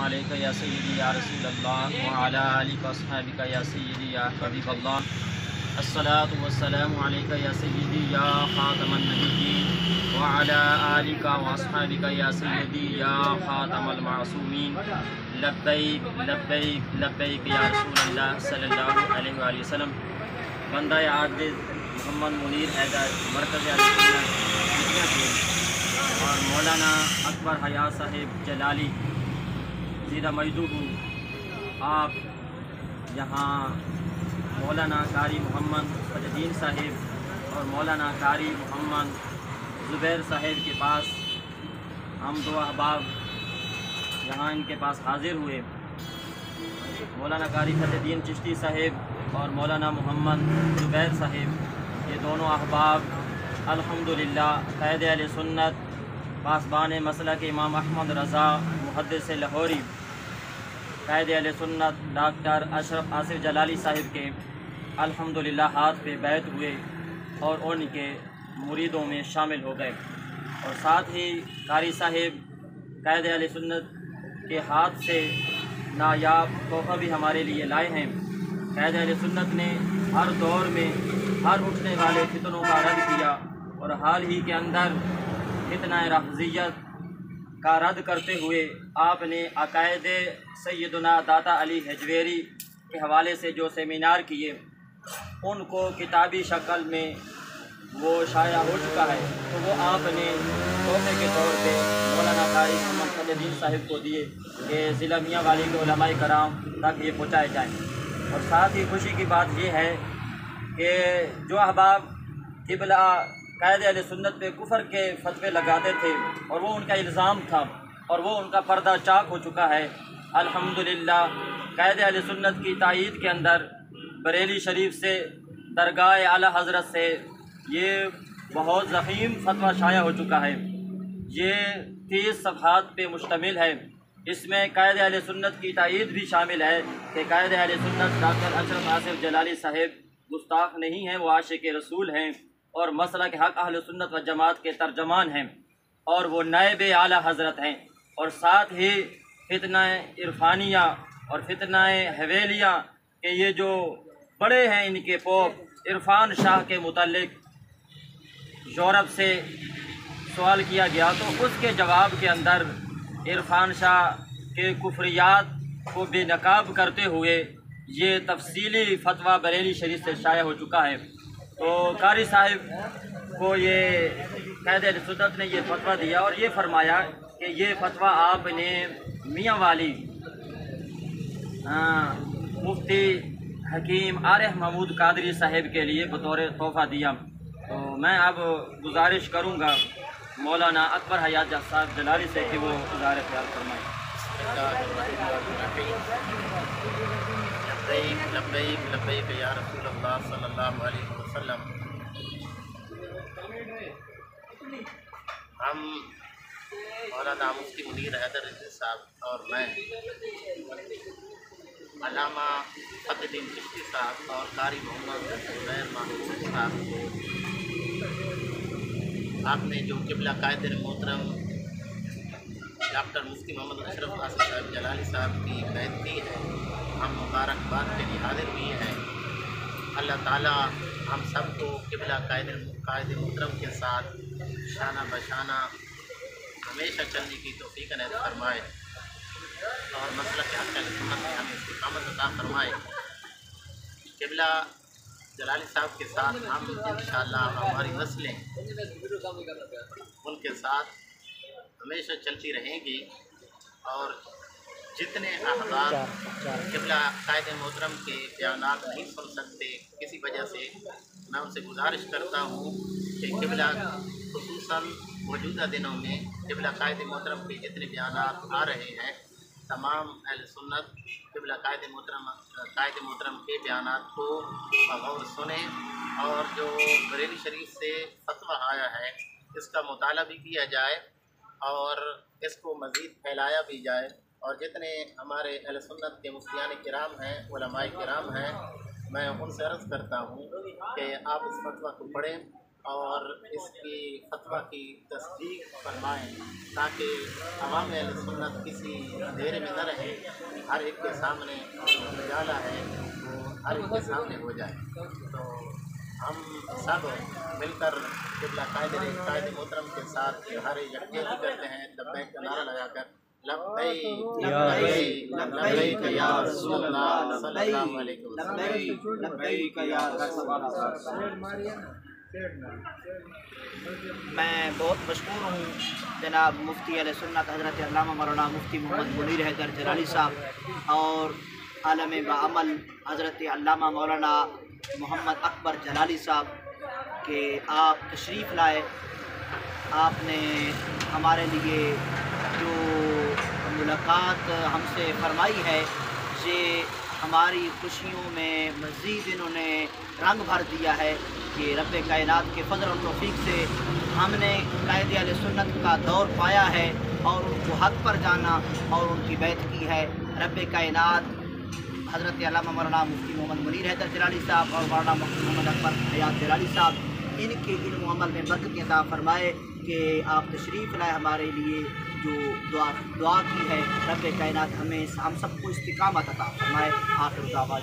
अलैका या सय्यदी या रसूल अल्लाह व अला आलिका व अस्हाबिका या सय्यदी या हबीब अल्लाह। अस्सलातु वस्सलामु अलैका या सय्यदी या खातमन नबिय्यीन व अला आलिका व अस्हाबिका या सय्यदी या खातमल मासूमीन। लब्बैक लब्बैक लब्बैक या रसूल अल्लाह सल्लल्लाहु अलैहि वसल्लम। बंदा आजिज़ मोहम्मद मुनीर हैदर मरकज़ और मौलाना अकबर हयात साहिब जलाली ज़ीदा मजदूबू, आप यहाँ मौलाना कारी मोहम्मद फजदीन साहिब और मौलाना कारी मोहम्मद ज़ुबैर साहिब के पास हम दो अहबाब यहाँ इनके पास हाज़िर हुए। मौलाना कारी फजदीन चिश्ती साहिब और मौलाना मोहम्मद ज़ुबैर साहिब, ये दोनों अहबाब अल्हम्दुलिल्लाह क़ायद अहले सुन्नत पासबान मसलक इमाम अहमद रज़ा मुहद्दिस लाहौरी क़ायद अहले सुन्नत डॉक्टर अशरफ आसिफ जलाली साहिब के अल्हम्दुलिल्लाह हाथ पे बैत हुए और उनके मुरीदों में शामिल हो गए। और साथ ही कारी साहिब क़ायद अहले सुन्नत के हाथ से नायाब तोहफ़ा भी हमारे लिए लाए हैं। क़ायद अहले सुन्नत ने हर दौर में हर उठने वाले फितनों का रद्द किया और हाल ही के अंदर फितना रफ़ज़ियत का रद्द करते हुए आपने अक़ायद सैयदना दाता अली हजवेरी के हवाले से जो सेमिनार किए उनको किताबी शक्ल में वो शाया हो चुका है, तो वो आपने तोहफ़े के तौर पे मौलाना कारी मोहम्मद फजदीन साहिब को दिए कि ज़िला मियाँ वाली के उलमाए कराम तक ये पहुँचाए जाएँ। और साथ ही खुशी की बात ये है कि जो अहबाब क़िबला क़ायद अहले सुन्नत पे कुफ़र के फतवे लगाते थे और वो उनका इल्ज़ाम था और वो उनका पर्दा चाक हो चुका है। अल्हम्दुलिल्लाह क़ायद अहले सुन्नत की तायीद के अंदर बरेली शरीफ से दरगाह आला हज़रत से ये बहुत ज़ख़ीम फतवा शाया हो चुका है। ये 30 सफ़हात पे मुश्तमिल है। इसमें क़ायद अहले सुन्नत की तायीद भी शामिल है कि क़ायद अहले सुन्नत डॉक्टर अशरफ आसिफ जलाली साहिब गुस्ताख नहीं हैं, वो आशिक़ रसूल हैं और मसलक हक़ अहले सुन्नत व जमात के तर्जमान हैं और वो नायब आला हज़रत हैं। और साथ ही फितना इरफानिया और फितना हवेलिया के ये जो बड़े हैं इनके पोप इरफान शाह के मुतल्लिक़ यूरोप से सवाल किया गया तो उसके जवाब के अंदर इरफान शाह के कुफ्रियात को बेनकाब करते हुए ये तफसीली फतवा बरेली शरीफ से शाया हो चुका है। तो कारी साहिब को ये क़ायद अहले सुन्नत ने ये फतवा दिया और ये फरमाया कि ये फतवा आपने मियाँ वाली मुफ्ती हकीम आरिफ महमूद कादरी साहिब के लिए बतौर तोहफ़ा दिया। तो मैं अब गुजारिश करूँगा मौलाना अकबर हयात साहब जलाली से कि वो इज़हार ख्याल फरमाएँ। लब्बैक लब्बैक लब्बैक या रसूल अल्लाह सल्लल्लाहु अलैहि वसल्लम। हम मौलाना मुफ्ती मुनीर हैदर साहब और मैं अल्लामा फजदीन चिश्ती साहब और कारी मोहम्मद ज़ुबैर महमूद साहब को आपने जो क़िबला क़ायद मोहतरम डॉक्टर मुफ्ती मोहम्मद अशरफ आसिफ साहब जलाली साहब की बैत दी है, हम मुबारकबाद के लिए हाज़िर हुए हैं। अल्लाह ताला हम सब को क़िबला क़ायद मोहतरम के साथ शाना बशाना हमेशा चलने की तौफ़ीक़ अता फरमाए और मसलक हक़ अहले सुन्नत में हमें इस्तिक़ामत अता फरमाए। क़िबला जलाली साहब के साथ हम इंशाअल्लाह हमारी नस्लें उनके साथ हमेशा चलती रहेंगी और जितने अहबाब क़िबला क़ायद मोहतरम के बयानात नहीं सुन सकते किसी वजह से, मैं उनसे गुजारिश करता हूँ कि क़िबला खुसूसन मौजूदा दिनों में क़िबला क़ायद मोहतरम के जितने बयानात आ रहे हैं तमाम अहले सुन्नत क़िबला क़ायद मोहतरम के बयानात को बग़ौर सुने और जो बरेली शरीफ से फतवा आया है इसका मुताला भी किया जाए और इसको मज़ीद फैलाया भी जाए। और जितने हमारे अहले सुन्नत के मुफ्तियान किराम हैं, उलमाए किराम हैं, मैं उनसे अर्ज़ करता हूँ कि आप इस फतवा को पढ़ें और इसकी फतवा की तस्दीक फरमाएँ ताकि अवाम अहले सुन्नत किसी अंधेरे में न रहे, हर एक के सामने उजाला है वो हर एक के सामने हो जाए। तो हम सब मिलकर क़िबला कायद मोहतरम के साथ हर यकजहती करते हैं, लब्बैक का नारा लगाकर लब्बैक लब्बैक लब्बैक या रसूलल्लाह सल्लल्लाहु अलैहि वसल्लम। लब्बैक या रसूलल्लाह। मैं बहुत मशहूर हूँ जनाब मुफ्ती अहले सुन्नत हज़रत अल्लामा मौलाना मुफ्ती मोहम्मद मुनीर हैदर जलाली साहब और आलम बाअमल हज़रत अल्लामा मौलाना मोहम्मद अकबर जलाली साहब के आप तशरीफ़ लाए। आपने हमारे लिए जो मुलाकात हमसे फरमाई है ये हमारी खुशियों में मज़ीद इन्होंने रंग भर दिया है कि रब्बे कायनात के फज़ल और तौफ़ीक़ से हमने कायदे अहले सुन्नत का दौर पाया है और उनको हक़ पर जाना और उनकी बैत की है। रब्बे कायनात हज़रत अल्लामा मौलाना मुफ्ती मोहम्मद मुनीर हैदर जलाली साहब और मौलाना मोहम्मद अकबर हयात जलाली साहब इनके इल्म अमल में बरकत अता फरमाए कि आप तशरीफ़ लाए हमारे लिए जो दुआ की है। रब्बे कायनात हम सबको इस्तिकामत अता फरमाए। आखिर दावा